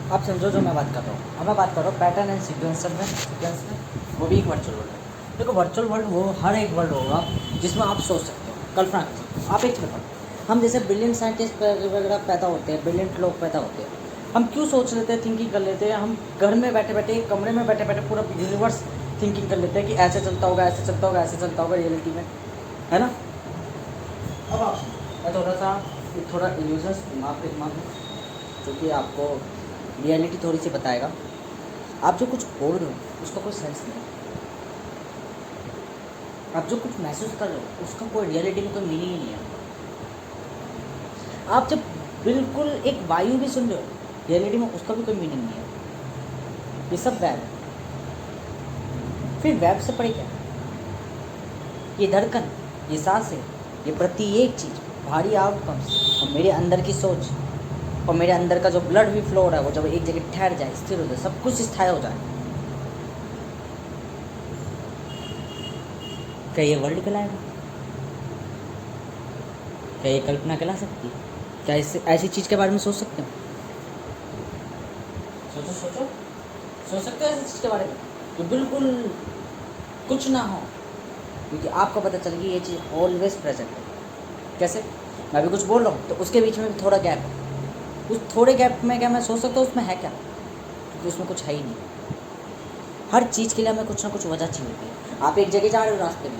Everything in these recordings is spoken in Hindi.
आप समझो जो मैं बात कर रहा हूँ। अब मैं बात कर रहा हूँ पैटर्न एंड सीक्वेंस में, वो भी एक वर्चुअल वर्ल्ड है। देखो वर्चुअल वर्ल्ड वो हर एक वर्ल्ड होगा जिसमें आप सोच सकते हो, कल्पना कर सकते हो। आप एक बताओ, हम जैसे ब्रिलियंट साइंटिस्ट वगैरह पैदा होते हैं, ब्रिलियंट लोग पैदा होते हैं, हम क्यों सोच लेते हैं, थिंकिंग कर लेते हैं। हम घर में बैठे बैठे, एक कमरे में बैठे बैठे पूरा यूनिवर्स थिंकिंग कर लेते हैं कि ऐसे चलता होगा, ऐसे चलता होगा, ऐसे चलता होगा रियलिटी में, है ना। अब आप मैं थोड़ा इल्यूजन्स दूँगा आपके दिमाग में, जो कि आपको रियलिटी थोड़ी सी बताएगा। आप जो कुछ बोल रहे हो उसका कोई सेंस नहीं है। आप जो कुछ महसूस कर रहे हो उसका कोई रियलिटी में कोई मीनिंग ही नहीं है। आप जब बिल्कुल एक वायु भी सुन रहे हो रियलिटी में, उसका भी कोई मीनिंग नहीं है। ये सब वैब है। फिर वैब से पड़े क्या? ये धड़कन, ये सांसें, ये प्रत्येक चीज़, भारी आउटकम्स और मेरे अंदर की सोच और मेरे अंदर का जो ब्लड भी फ्लो हो रहा है, वो जब एक जगह ठहर जाए, स्थिर हो जाए, सब कुछ स्थायी हो जाए, क्या ये वर्ल्ड कहलाएगा? क्या ये कल्पना कहला सकती है? क्या इससे ऐसी चीज़ के बारे में सोच सकते हो? सोचो सोचो, सोच सकते हो ऐसी चीज़ के बारे में जो बिल्कुल कुछ ना हो, क्योंकि आपको पता चल गई ये चीज़ ऑलवेज प्रेजेंट है। कैसे? मैं भी कुछ बोल रहा हूँ तो उसके बीच में भी थोड़ा गैप है। उस थोड़े गैप में क्या मैं सोच सकता हूँ उसमें है क्या? क्योंकि उसमें कुछ है ही नहीं। हर चीज़ के लिए हमें कुछ ना कुछ वजह चाहिए होती है। आप एक जगह जा रहे हो रास्ते में,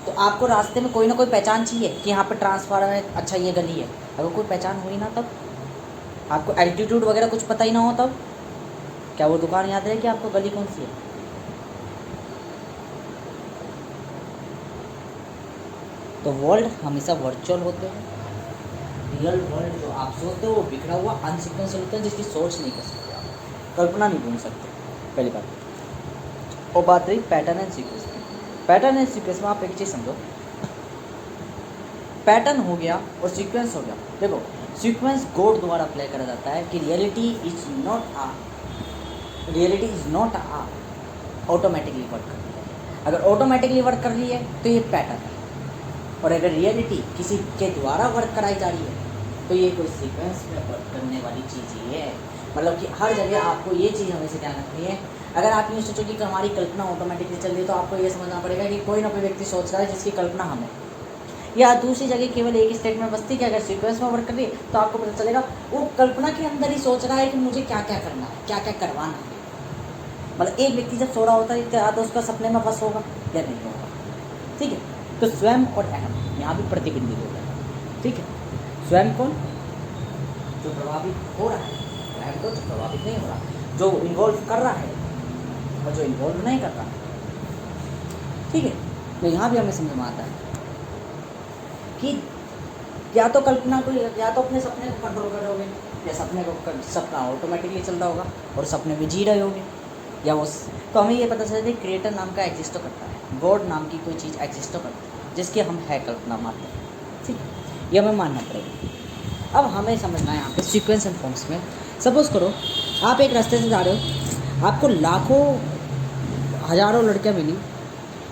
तो आपको रास्ते में कोई ना कोई पहचान चाहिए कि यहाँ पर ट्रांसफार्मर है, अच्छा ये गली है। अगर कोई पहचान हुई ना, तब आपको एल्टीट्यूड वगैरह कुछ पता ही ना हो, तब क्या वो दुकान याद है कि आपको गली कौन सी है? तो वर्ल्ड हमेशा वर्चुअल होते हैं। रियल वर्ल्ड जो आप सोचते हो वो बिखरा हुआ अनसिक्वेंशियल होता है, जिसकी सोच नहीं कर सकते, आप कल्पना नहीं भूल सकते, पहली बात। और बात रही पैटर्न एंड सीक्वेंस में। पैटर्न एंड सीक्वेंस में आप एक चीज़ समझो, पैटर्न हो गया और सीक्वेंस हो गया। देखो सीक्वेंस गॉड द्वारा अप्लाई करा जाता है कि reality is not a automatically work कर रही है। अगर ऑटोमेटिकली वर्क कर रही है तो ये पैटर्न है, और अगर रियलिटी किसी के द्वारा वर्क कराई जा रही है तो ये कोई सीक्वेंस में वर्क करने वाली चीज़ ही है। मतलब कि हर जगह आपको ये चीज़ हमेशा ध्यान रखनी है। अगर आप ये सोचो कि हमारी कल्पना ऑटोमेटिकली चल रही है, तो आपको ये समझना पड़ेगा कि कोई ना कोई व्यक्ति सोच रहा है जिसकी कल्पना हमें, या दूसरी जगह केवल एक स्टेट में बसती कि अगर सीक्वेंस में वर्क कर रही है तो आपको पता चलेगा वो कल्पना के अंदर ही सोच रहा है कि मुझे क्या क्या करना है, क्या क्या करवाना है। मतलब एक व्यक्ति जब सो रहा होता है क्या तो उसका सपने में बस होगा या नहीं होगा? ठीक है, तो स्वयं और अहम यहाँ भी प्रतिबिंबित हो गया। ठीक है, स्वयं कौन? जो प्रभावित हो रहा है, अहम तो जो प्रभावित नहीं हो रहा, जो इन्वॉल्व कर रहा है और जो इन्वॉल्व नहीं कर रहा। ठीक है, तो यहाँ भी हमें समझ में आता है कि या तो कल्पना को, या तो अपने सपने को कंट्रोल कर रहे होगे, या सपना ऑटोमेटिकली चल रहा होगा और सपने में जी रहे होगे, या वो। तो हमें ये पता चलता है क्रिएटर नाम का एग्जिस्ट करता है, गॉड नाम की कोई चीज़ एग्जिस्ट करती है जिसकी हम है कल्पना मानते हैं। ठीक है, ये हमें मानना पड़ेगा। अब हमें समझना है यहाँ पे सीक्वेंस एंड फॉर्म्स में। सपोज करो आप एक रास्ते से जा रहे हो, आपको लाखों हजारों लड़कियाँ मिली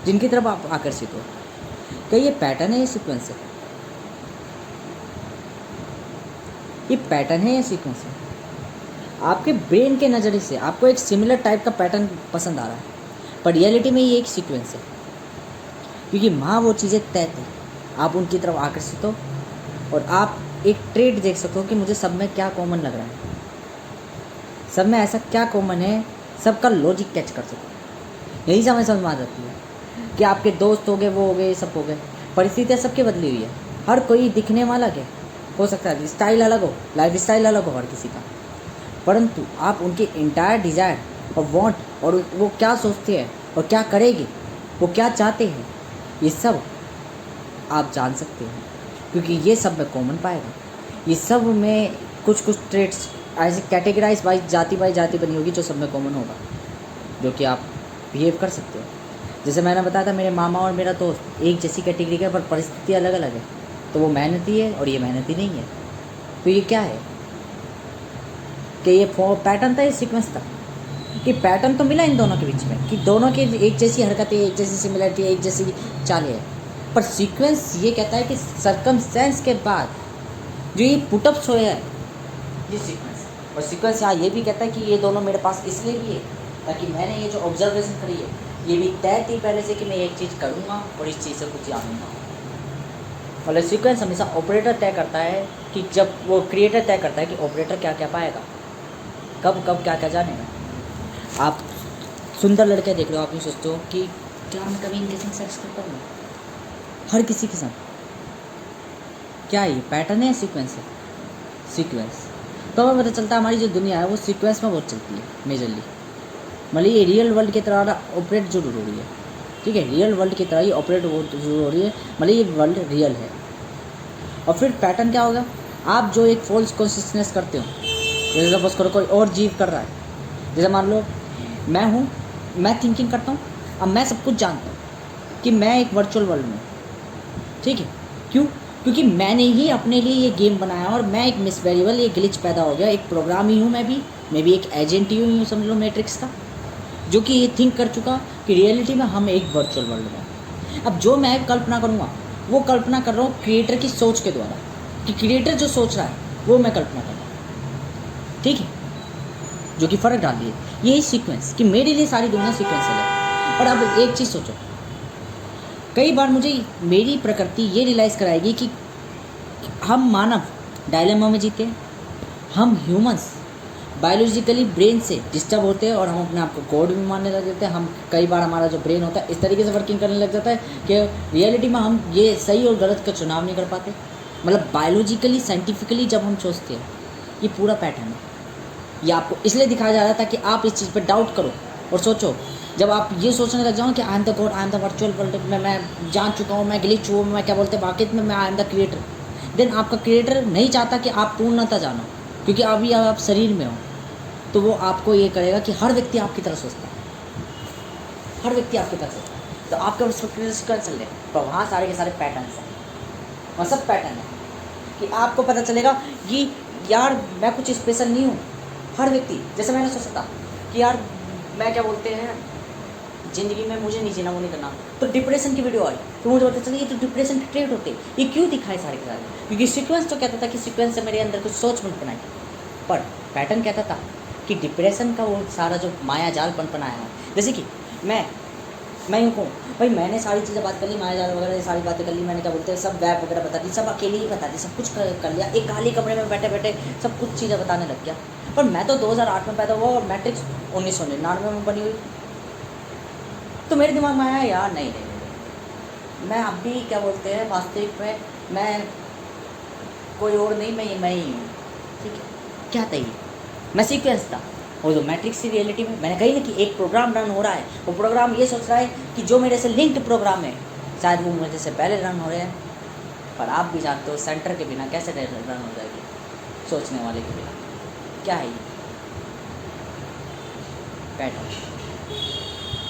जिनकी तरफ आप आकर्षित हो। क्या ये पैटर्न है या सीक्वेंस है? ये पैटर्न है या सीक्वेंस है? आपके ब्रेन के नज़रिए से आपको एक सिमिलर टाइप का पैटर्न पसंद आ रहा है, पर रियलिटी में ये एक सीक्वेंस है, क्योंकि वहाँ वो चीज़ें तय थी, आप उनकी तरफ आकर्षित हो और आप एक ट्रेड देख सकते हो कि मुझे सब में क्या कॉमन लग रहा है, सब में ऐसा क्या कॉमन है, सबका लॉजिक कैच कर सकते। यही हमें समझ में आ जाती है कि आपके दोस्त हो गए, वो हो गए, सब हो गए, परिस्थितियाँ सबकी बदली हुई है, हर कोई दिखने वाला अलग है, हो सकता है स्टाइल अलग हो, लाइफ स्टाइल अलग हो हर किसी का, परंतु आप उनके इंटायर डिज़ायर और वांट और वो क्या सोचते हैं और क्या करेंगे, वो क्या चाहते हैं, ये सब आप जान सकते हैं, क्योंकि ये सब में कॉमन पाएगा। ये सब में कुछ कुछ ट्रेड्स ऐसे कैटेगराइज बाई जाति बनी होगी जो सब में कॉमन होगा, जो कि आप बिहेव कर सकते हो। जैसे मैंने बताया था मेरे मामा और मेरा दोस्त एक जैसी कैटेगरी का, पर परिस्थिति अलग अलग है, तो वो मेहनती है और ये मेहनती नहीं है। तो ये क्या है कि ये पैटर्न था, ये सीक्वेंस था, कि पैटर्न तो मिला इन दोनों के बीच में कि दोनों की एक जैसी हरकतें, एक जैसी सिमिलरिटी, एक जैसी चालें है, पर सीक्वेंस ये कहता है कि सर्कमस्टेंस के बाद जो ये पुटअप्स हुए हैं, ये सीक्वेंस है। और सीक्वेंस यहाँ ये भी कहता है कि ये दोनों मेरे पास इसलिए भी है ताकि मैंने ये जो ऑब्जर्वेशन करी है ये भी तय थी पहले से कि मैं एक चीज़ करूँगा और इस चीज़ से कुछ जानूँगा। मतलब सीक्वेंस हमेशा ऑपरेटर तय करता है कि जब वो क्रिएटर तय करता है कि ऑपरेटर क्या क्या पाएगा, कब कब क्या क्या जानेगा। आप सुंदर लड़के देख रहे हो, आप ये सोचते हो कि क्या मैं कभी इनके संग सेक्स करता हूँ, हर किसी के संग। क्या ये पैटर्न है, सीक्वेंस है? सीक्वेंस। तो हमें पता चलता है हमारी जो दुनिया है वो सीक्वेंस में बहुत चलती है मेजरली। मतलब ये रियल वर्ल्ड की तरह ऑपरेट जरूर हो रही है, ठीक है, रियल वर्ल्ड की तरह ही ऑपरेट जरूर हो रही है, मतलब ये वर्ल्ड रियल है। और फिर पैटर्न क्या होगा, आप जो एक फॉल्स कॉन्शियसनेस करते हो, जैसे सपोज करो कोई और जीव कर रहा है, जैसे मान लो मैं हूँ, मैं थिंकिंग करता हूँ, अब मैं सब कुछ जानता हूँ कि मैं एक वर्चुअल वर्ल्ड में, ठीक है, क्यों? क्योंकि मैंने ही अपने लिए ये गेम बनाया और मैं एक मिस वेरिएबल, ये ग्लिच पैदा हो गया, एक प्रोग्राम ही हूँ मैं भी एक एजेंट ही हूँ, समझ लो मैट्रिक्स का, जो कि ये थिंक कर चुका कि रियलिटी में हम एक वर्चुअल वर्ल्ड में। अब जो मैं कल्पना करूँगा वो कल्पना कर रहा हूँ क्रिएटर की सोच के द्वारा, कि क्रिएटर जो सोच रहा है वो मैं कल्पना कर रहा हूँ, ठीक है, जो कि फ़र्क डाल दिए। यही सीक्वेंस कि मेरे लिए सारी दुनिया सीक्वेंसल है। पर अब एक चीज़ सोचो, कई बार मुझे मेरी प्रकृति ये रियलाइज़ कराएगी कि हम मानव डायलेमा में जीते हैं, हम ह्यूमंस बायोलॉजिकली ब्रेन से डिस्टर्ब होते हैं और हम अपने आप को गॉड भी मानने लग जाते हैं। हम कई बार हमारा जो ब्रेन होता है इस तरीके से वर्किंग करने लग जाता है कि रियलिटी में हम ये सही और गलत का चुनाव नहीं कर पाते। मतलब बायोलॉजिकली साइंटिफिकली जब हम सोचते हैं, ये पूरा पैटर्न है, ये आपको इसलिए दिखाया जा रहा था कि आप इस चीज़ पर डाउट करो और सोचो। जब आप ये सोचने लग जाओ कि आई am the God, I am the virtual world में मैं जान चुका हूँ, मैं ग्लिच हूँ, मैं क्या बोलते हैं वाकई में मैं I am the creator, then आपका क्रिएटर नहीं चाहता कि आप पूर्णता जानो, क्योंकि अभी आप शरीर में हो, तो वो आपको ये करेगा कि हर व्यक्ति आपकी तरह सोचता है, हर व्यक्ति आपकी तरह सोचता है, तो आपके उस कर चल रहे तो वहाँ सारे के सारे पैटर्न्स हैं, वहाँ सब पैटर्न है कि आपको पता चलेगा कि यार मैं कुछ स्पेशल नहीं हूँ। हर व्यक्ति, जैसे मैंने सोचा था कि यार मैं क्या बोलते हैं ज़िंदगी में मुझे नहीं जीना, वो नहीं करना, तो डिप्रेशन की वीडियो आई तो मुझे पता चला ये तो डिप्रेशन के ट्रेट होते, ये क्यों दिखाए सारे के सारे, क्योंकि सीक्वेंस तो कहता था कि सीक्वेंस से मेरे अंदर कुछ सोच मत बनाई, पर पैटर्न कहता था कि डिप्रेशन का वो सारा जो माया जालपन बनाया है। जैसे कि मैं यूँ कहूँ भाई मैंने सारी चीज़ें बात कर ली, माया जाल वगैरह सारी बातें कर ली, मैंने क्या बोलते हैं सब वैब वगैरह बता दी, सब अकेले ही बता दी, सब कुछ कर लिया, एक खाली कमरे में बैठे बैठे सब कुछ चीज़ें बताने लग गया। पर मैं तो 2008 में पैदा हुआ और मैट्रिक्स 1999 में बनी हुई, तो मेरे दिमाग में आया यार नहीं, मैं अब भी क्या बोलते हैं वास्तविक में मैं कोई और नहीं, मैं ही हूँ, ठीक है, क्या था ये, मैं सीक्वेंस था, और जो मैट्रिक्स की रियलिटी में मैंने कही ना कि एक प्रोग्राम रन हो रहा है, वो प्रोग्राम ये सोच रहा है कि जो मेरे से लिंक्ड प्रोग्राम है शायद वो मुझे से पहले रन हो रहे हैं, पर आप भी जानते हो सेंटर के बिना कैसे रन हो जाएगी, सोचने वाले के बिना। क्या है ये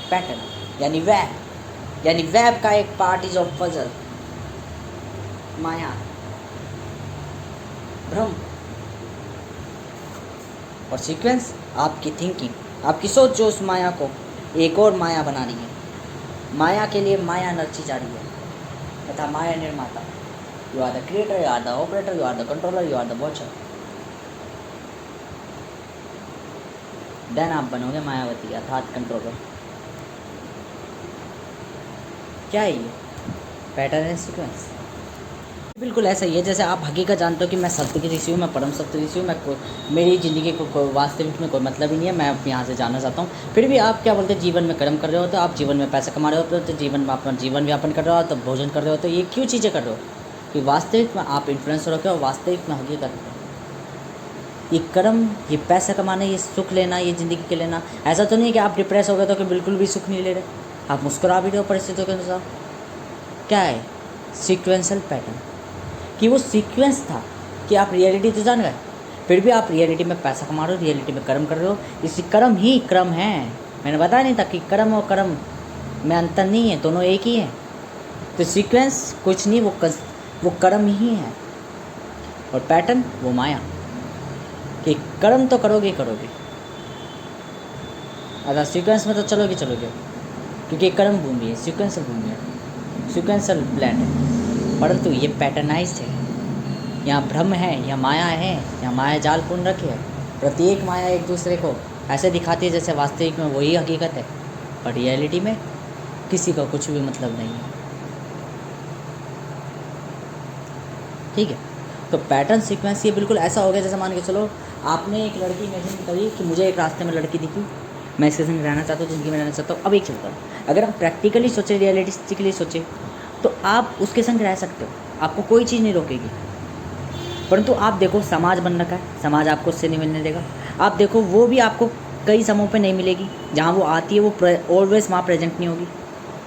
पैटर्न यानी वेब का एक पार्ट इज ऑफ पजल, माया, भ्रम, और सीक्वेंस आपकी थिंकिंग, आपकी सोच जो उस माया को एक और माया बना रही है। माया के लिए माया नरची जा रही है तथा माया निर्माता, you are the creator, you are the operator, you are the controller, you are the watcher, then आप बनोगे मायावती अर्थात कंट्रोलर। क्या है ये पैटर्न है, सीक्वेंस बिल्कुल ऐसा ही है जैसे आप हकीकत जानते हो कि मैं सत्य की ऋषि हूँ, मैं परम सत्य ऋषि हूँ, मेरी ज़िंदगी को वास्तविक में कोई मतलब ही नहीं है, मैं यहाँ से जाना चाहता हूँ, फिर भी आप क्या बोलते हैं जीवन में कर्म कर रहे होते हो, आप जीवन में पैसा कमा रहे होते हो, तो जीवन में अपना जीवन व्यापन कर रहे हो, तो भोजन कर रहे होते हो, ये क्यों चीज़ें कर रहे हो कि वास्तविक में आप इन्फ्लुएंस हो रखे हो, वास्तविक में हकीकत ये कर्म, ये पैसा कमाना, ये सुख लेना, ये ज़िंदगी के लेना, ऐसा तो नहीं कि आप डिप्रेस हो गए तो कि बिल्कुल भी सुख नहीं ले रहे, आप मुस्कुरा भी रहे हो परिस्थितियों के अनुसार। क्या है सीक्वेंसल पैटर्न, कि वो सीक्वेंस था कि आप रियलिटी तो जान गए, फिर भी आप रियलिटी में पैसा कमा रहे हो, रियलिटी में कर्म कर रहे हो, इसी कर्म ही क्रम है। मैंने बताया नहीं था कि कर्म और कर्म में अंतर नहीं है, दोनों एक ही है। तो सीक्वेंस कुछ नहीं, वो कर्म ही है, और पैटर्न वो माया, कि कर्म तो करोगे अगर सीक्वेंस में तो चलोगे क्योंकि कर्म भूमि है, सीक्वेंसल भूमि है, सीक्वेंसल प्लान है, परंतु ये पैटर्नाइज्ड है, यहाँ भ्रम है, यहाँ माया है, यहाँ माया जाल पूर्ण रखे है, प्रत्येक माया एक दूसरे को ऐसे दिखाती है जैसे वास्तविक में वही हकीकत है, और रियलिटी में किसी का कुछ भी मतलब नहीं है। ठीक है, तो पैटर्न सीक्वेंस ये बिल्कुल ऐसा हो गया जैसे मान के चलो आपने एक लड़की इमेजिन करी कि मुझे एक रास्ते में लड़की दिखी, मैं इसके संग रहना चाहता हूँ, ज़िंदगी में रहना चाहता हूँ। अब एक चलता है, अगर हम प्रैक्टिकली सोचें, रियलिस्टिकली सोचें, तो आप उसके संग रह सकते हो, आपको कोई चीज़ नहीं रोकेगी। परंतु आप देखो समाज बन रखा है, समाज आपको उससे नहीं मिलने देगा। आप देखो वो भी आपको कई समयों पे नहीं मिलेगी, जहाँ वो आती है वो ऑलवेज वहाँ प्रेजेंट नहीं होगी।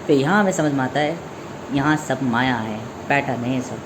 तो यहाँ हमें समझ में आता है यहाँ सब माया है, पैटर्न है सब,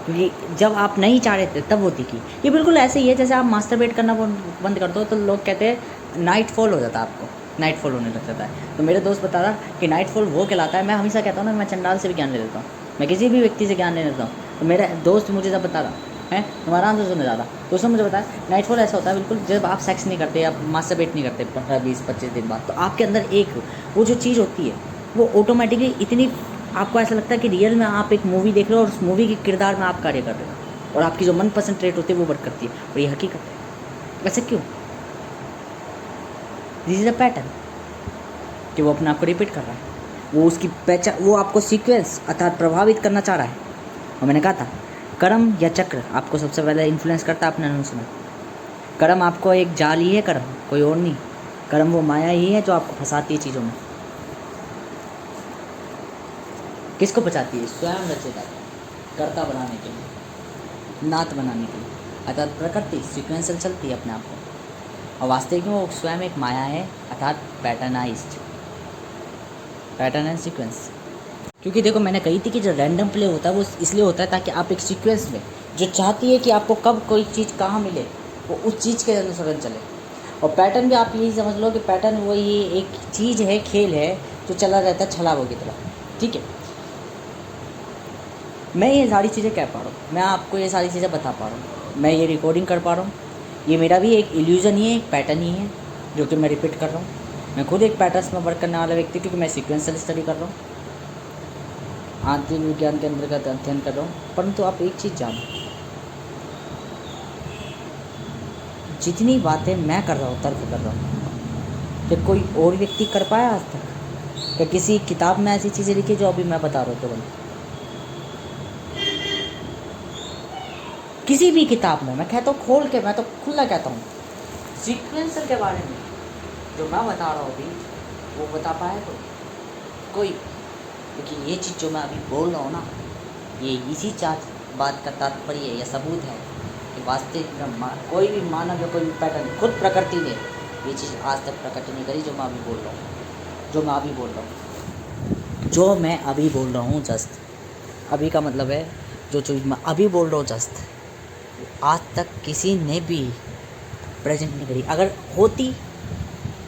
क्योंकि जब आप नहीं चाह रहे थे तब वो दिखी। ये बिल्कुल ऐसे ही है जैसे आप मास्टरबेट करना बंद कर दो तो लोग कहते हैं नाइट फॉल हो जाता है, आपको नाइट फॉल होने लग जाता है। तो मेरे दोस्त बता रहा कि नाइट फॉल वो कहलाता है। मैं हमेशा कहता हूँ ना, मैं चंडाल से भी ज्ञान ले लेता हूँ, मैं किसी भी व्यक्ति से ज्ञान ले लेता हूँ। तो मेरा दोस्त मुझे जब बता रहा है, तुम आराम से सुनने ज़्यादा, तो उसने मुझे बताया नाइट फॉल ऐसा होता है बिल्कुल जब आप सेक्स नहीं करते या मास्टरबेट नहीं करते 15-20-25 दिन बाद, तो आपके अंदर एक वो जो चीज़ होती है वो ऑटोमेटिकली इतनी आपको ऐसा लगता है कि रियल में आप एक मूवी देख रहे हो और उस मूवी के किरदार में आप कार्य कर रहे हो, और आपकी जो मनपसंद ट्रेट होती है वो वर्क करती है, और ये हकीकत है। वैसे क्यों? दिस इज़ अ पैटर्न कि वो अपने आप को रिपीट कर रहा है, वो उसकी पहचान, वो आपको सीक्वेंस अर्थात प्रभावित करना चाह रहा है। और मैंने कहा था कर्म या चक्र आपको सबसे पहले इन्फ्लुएंस करता है अपने अनुसार में। कर्म आपको एक जाल ही है, कर्म कोई और नहीं। कर्म वो माया ही है जो आपको फंसाती है चीज़ों में। किसको बचाती है? स्वयं रचयिता, कर्ता बनाने के लिए, नात बनाने के लिए, अर्थात प्रकृति सीक्वेंसल चलती है अपने आप को, और वास्तविक में वो स्वयं एक माया है, अर्थात पैटर्नाइज्ड, पैटर्न एंड सीक्वेंस। क्योंकि देखो मैंने कही थी कि जो रैंडम प्ले होता है वो इसलिए होता है ताकि आप एक सीक्वेंस में जो चाहती है कि आपको कब कोई चीज़ कहाँ मिले वो उस चीज़ के अनुसरण चले। और पैटर्न भी आप यही समझ लो कि पैटर्न वो ये एक चीज़ है, खेल है जो चला रहता है छलावों की तरह। ठीक है, मैं ये सारी चीज़ें कह पा रहा हूँ, मैं आपको ये सारी चीज़ें बता पा रहा हूँ, मैं ये रिकॉर्डिंग कर पा रहा हूँ, ये मेरा भी एक इल्यूज़न ही है, एक पैटर्न ही है जो कि मैं रिपीट कर रहा हूँ। मैं खुद एक पैटर्न्स में वर्क करने वाला व्यक्ति, क्योंकि मैं सीक्वेंसल स्टडी कर रहा हूँ, आंतरिक विज्ञान के अंतर्गत अध्ययन कर रहा हूँ। परंतु आप एक चीज़ जानो, जितनी बातें मैं कर रहा हूँ, तर्क कर रहा हूँ, क्या कोई और व्यक्ति कर पाया आज तक? क्या किसी किताब में ऐसी चीज़ें लिखी जो अभी मैं बता रहा हूँ तुरंत? किसी भी किताब में मैं कहता हूँ खोल के, मैं तो खुला कहता हूँ, सीक्वेंसर के बारे में जो मैं बता रहा हूँ अभी वो बता पाया कोई? क्योंकि ये चीज़ जो मैं अभी बोल रहा हूँ ना, ये इसी बात का तात्पर्य या सबूत है कि वास्तविक में कोई भी मानव या कोई भी पैटर्न, खुद प्रकृति ने ये चीज़ आज तक प्रकट नहीं करी जो मैं अभी बोल रहा हूँ, जो मैं अभी बोल रहा हूँ, जो मैं अभी बोल रहा हूँ। जस्ट अभी का मतलब है जो चीज़ मैं अभी बोल रहा हूँ जस्ट आज तक किसी ने भी प्रेजेंट नहीं करी। अगर होती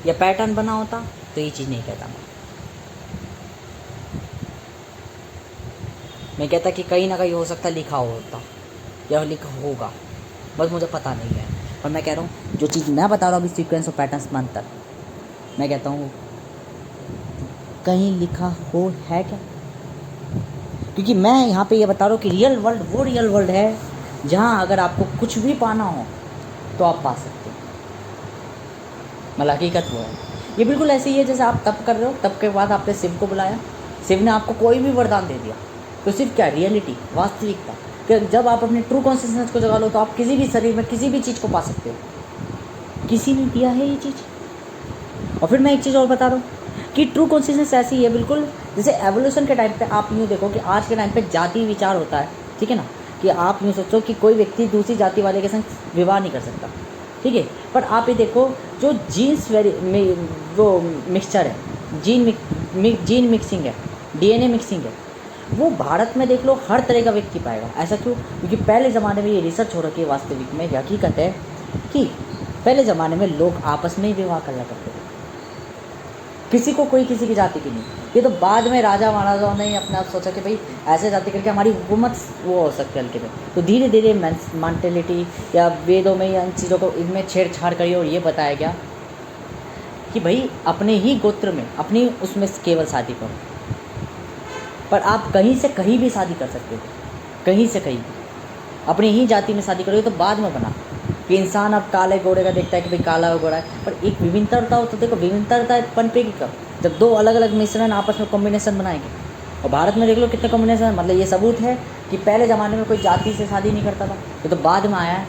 या पैटर्न बना होता तो ये चीज़ नहीं कहता मैं कहता कि कहीं ना कहीं हो सकता लिखा होता या लिखा होगा, बस मुझे पता नहीं है। और मैं कह रहा हूँ जो चीज़ मैं बता रहा हूँ अभी सीक्वेंस और पैटर्न्स में अंतर, मैं कहता हूँ कहीं लिखा हो है क्या? क्योंकि मैं यहाँ पे ये बता रहा हूँ कि रियल वर्ल्ड वो रियल वर्ल्ड है जहाँ अगर आपको कुछ भी पाना हो तो आप पा सकते हो। मतलब हकीकत वो है। ये बिल्कुल ऐसे ही है जैसे आप तप कर रहे हो, तप के बाद आपने शिव को बुलाया, शिव ने आपको कोई भी वरदान दे दिया, तो सिर्फ क्या रियलिटी, वास्तविकता कि जब आप अपने ट्रू कॉन्शियसनेस को जगा लो तो आप किसी भी शरीर में किसी भी चीज़ को पा सकते हो। किसी ने दिया है ये चीज़। और फिर मैं एक चीज़ और बता रहा हूँ कि ट्रू कॉन्शियसनेस ऐसी है बिल्कुल जैसे एवोल्यूशन के टाइम पे आप यूँ देखो कि आज के टाइम पे जाति विचार होता है, ठीक है ना, कि आप यूँ सोचो कि कोई व्यक्ति दूसरी जाति वाले के संग विवाह नहीं कर सकता, ठीक है। पर आप ये देखो जो जीन्स वो मिक्सचर है, जीन मिक्सिंग है, डीएनए मिक्सिंग है, वो भारत में देख लो हर तरह का व्यक्ति पाएगा। ऐसा क्यों? क्योंकि पहले ज़माने में ये रिसर्च हो रखी है, वास्तविक में हकीकत है कि पहले ज़माने में लोग आपस में ही विवाह करना करते थे, किसी को कोई किसी की जाति की नहीं। ये तो बाद में राजा महाराजाओं ने अपने आप सोचा कि भाई ऐसे जाति करके हमारी हुकूमत वो हो सकती है हल्के में, तो धीरे धीरे मेंटेलिटी या वेदों में या इन चीज़ों को इनमें छेड़छाड़ करी और ये बताया गया कि भाई अपने ही गोत्र में अपनी उसमें केवल शादी करो। पर आप कहीं से कहीं भी शादी कर सकते हो, कहीं से कहीं भी अपनी ही जाति में शादी करोगे तो बाद में बना, कि इंसान अब काले घोड़े का देखता है कि भाई काला घोड़ा है, पर एक विभिन्नता हो तो देखो, विभिन्नता पनपेगी कब, जब दो अलग अलग मिश्रण आपस में कॉम्बिनेशन बनाएंगे। और भारत में देख लो कितने कॉम्बिनेशन, मतलब ये सबूत है कि पहले ज़माने में कोई जाति से शादी नहीं करता था, ये तो बाद में आया है।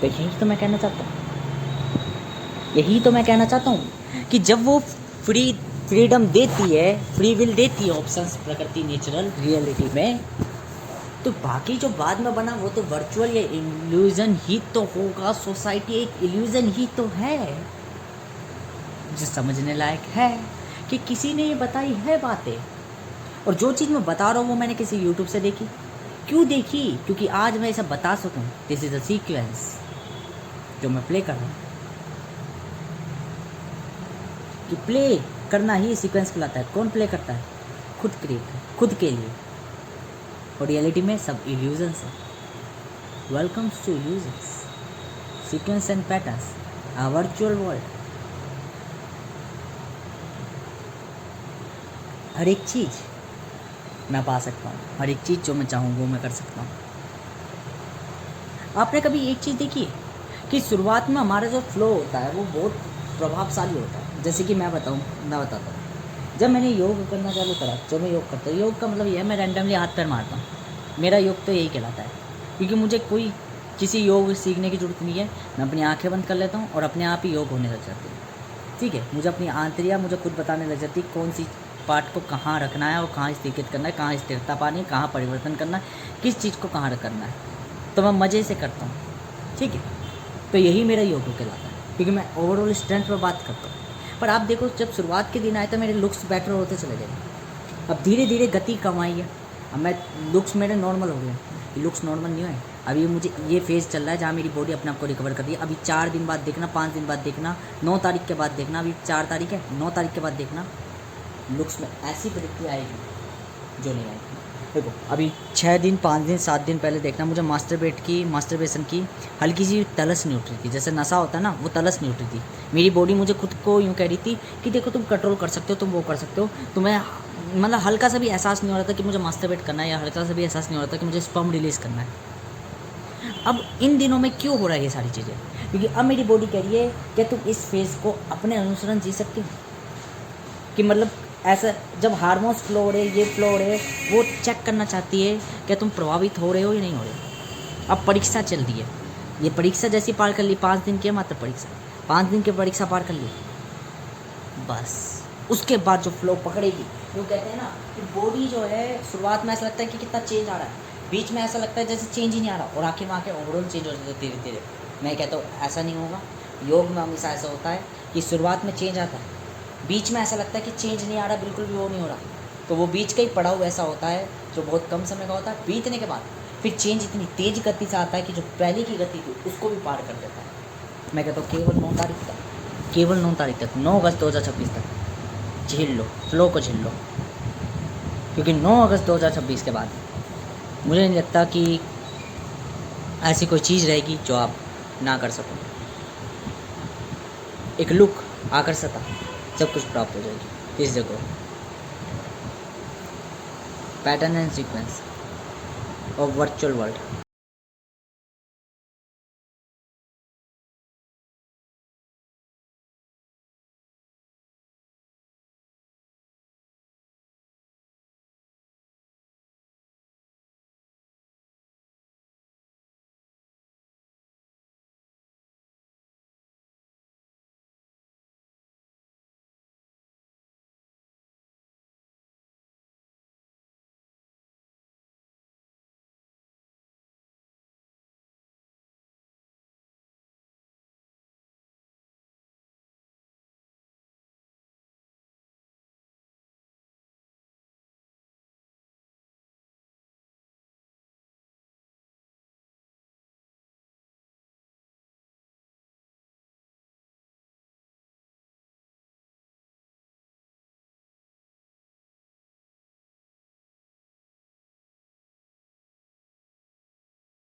तो यही तो मैं कहना चाहता हूँ, यही तो मैं कहना चाहता हूँ कि जब वो फ्रीडम देती है, फ्री विल देती है, ऑप्शंस प्रकृति नेचुरल रियलिटी में, तो बाकी जो बाद में बना वो तो वर्चुअल या इल्यूजन ही तो होगा। सोसाइटी एक इल्यूजन ही तो है, जो समझने लायक है कि किसी ने ये बताई है बातें। और जो चीज़ मैं बता रहा हूँ वो मैंने किसी यूट्यूब से देखी। क्यों देखी? क्योंकि आज मैं इसे बता सकूँ। दिस इज़ अ सीक्वेंस जो मैं प्ले कर रहा हूँ, कि प्ले करना ही सीक्वेंस कहलाता है। कौन प्ले करता है? खुद क्रिएटर, खुद के लिए। और रियलिटी में सब इल्यूजन्स है। Welcomes to illusions, sequence and patterns, a virtual world. हर एक चीज़ मैं पा सकता हूँ, हर एक चीज़ जो मैं चाहूँ वो मैं कर सकता हूँ। आपने कभी एक चीज़ देखी है कि शुरुआत में हमारा जो फ्लो होता है वो बहुत प्रभावशाली होता है। जैसे कि मैं बताता हूँ, जब मैंने योग करना चालू करा, जो मैं योग करता हूँ, योग का मतलब यह है मैं रैंडमली हाथ पैर मारता हूँ। मेरा योग तो यही कहलाता है, क्योंकि मुझे कोई किसी योग सीखने की ज़रूरत नहीं है। मैं अपनी आंखें बंद कर लेता हूँ और अपने आप ही योग होने लग जाती है। ठीक है, मुझे अपनी आंतरिया मुझे खुद बताने लग जाती है कौन सी पार्ट को कहाँ रखना है और कहाँ स्थित करना है, कहाँ स्थिरता पानी, कहाँ परिवर्तन करना है, किस चीज़ को कहाँ करना है। तो मैं मज़े से करता हूँ। ठीक है, तो यही मेरा योग कहलाता है, क्योंकि मैं ओवरऑल स्ट्रेंथ पर बात करता हूँ। पर आप देखो, जब शुरुआत के दिन आए तो मेरे लुक्स बेटर होते चले गए। अब धीरे धीरे गति कम आई है, अब मैं लुक्स मेरे नॉर्मल हो गए। ये लुक्स नॉर्मल नहीं हुए, अभी मुझे ये फेज़ चल रहा है जहाँ मेरी बॉडी अपने आप को रिकवर कर रही है। अभी 4 दिन बाद देखना, 5 दिन बाद देखना, 9 तारीख के बाद देखना, अभी 4 तारीख है, 9 तारीख के बाद देखना, लुक्स में ऐसी प्रतिक्रिया आएगी जो नहीं आएगी। देखो अभी 6 दिन, 5 दिन, 7 दिन पहले देखना, मुझे मास्टरबेशन की हल्की सी तलस नहीं उठ रही थी। जैसे नशा होता है ना, वो तलस नहीं उठ रही थी। मेरी बॉडी मुझे खुद को यूँ कह रही थी कि देखो तुम कंट्रोल कर सकते हो, तुम वो कर सकते हो। तुम्हें मतलब हल्का सा भी एहसास नहीं हो रहा था कि मुझे मास्टरबेट करना है, या हल्का सा भी एहसास नहीं हो रहा था कि मुझे स्पर्म रिलीज़ करना है। अब इन दिनों में क्यों हो रहा है ये सारी चीज़ें? क्योंकि अब मेरी बॉडी कह रही है कि तुम इस फेज़ को अपने अनुसरण जी सकते हो, कि मतलब ऐसा जब हार्मोन्स फ्लो हो रहे, ये फ्लो हो रहे, वो चेक करना चाहती है कि तुम प्रभावित हो रहे हो या नहीं हो रहे। अब परीक्षा चल रही है, ये परीक्षा जैसी पार कर ली, 5 दिन की मात्र परीक्षा, 5 दिन की परीक्षा पार कर ली, बस उसके बाद जो फ्लो पकड़ेगी। जो कहते हैं ना कि बॉडी जो है शुरुआत में ऐसा लगता है कि कितना चेंज आ रहा है, बीच में ऐसा लगता है जैसे चेंज ही नहीं आ रहा, और आखिर में आके ओवरऑल चेंज हो जाता है धीरे धीरे। मैं कहता हूँ ऐसा नहीं होगा। योग में हमेशा ऐसा होता है कि शुरुआत में चेंज आता है, बीच में ऐसा लगता है कि चेंज नहीं आ रहा, बिल्कुल भी वो नहीं हो रहा, तो वो बीच का ही पड़ाव ऐसा होता है जो बहुत कम समय का होता है। बीतने के बाद फिर चेंज इतनी तेज़ गति से आता है कि जो पहले की गति थी उसको भी पार कर देता है। मैं कहता हूँ केवल 9 तारीख तक, केवल 9 तारीख तक, 9 अगस्त 2026 तक झेल लो, फ्लो को झेल लो, क्योंकि 9 अगस्त 2026 के बाद मुझे नहीं लगता कि ऐसी कोई चीज़ रहेगी जो आप ना कर सको। एक लुक, आकर्षता, सब कुछ प्राप्त हो जाएगी इस जगह। पैटर्न एंड सीक्वेंस और वर्चुअल वर्ल्ड।